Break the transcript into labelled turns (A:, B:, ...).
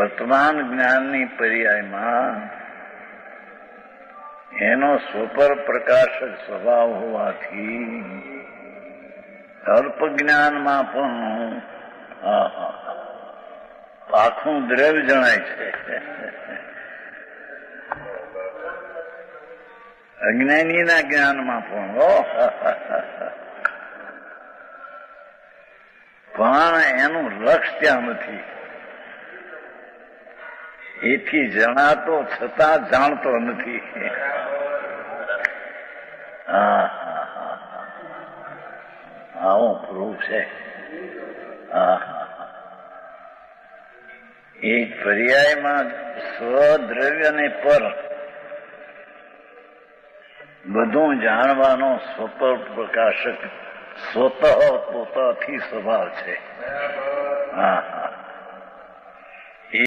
A: વર્તમાન જ્ઞાનની પર્યાયમાં એનો સ્વપર પ્રકાશક સ્વભાવ હોવાથી અલ્પ જ્ઞાનમાં પણ આખું દ્રવ્ય જણાય છે. અજ્ઞાનીના જ્ઞાનમાં પણ એનું લક્ષ ત્યાં નથી. એથી જણાતો છતાં જાણતો નથી. આવો પ્રૂફ છે. એ પર્યાયમાં સ્વદ્રવ્ય ને પર બધું જાણવાનો સ્વપર પ્રકાશક સ્વતઃ પોતાથી સ્વભાવ છે.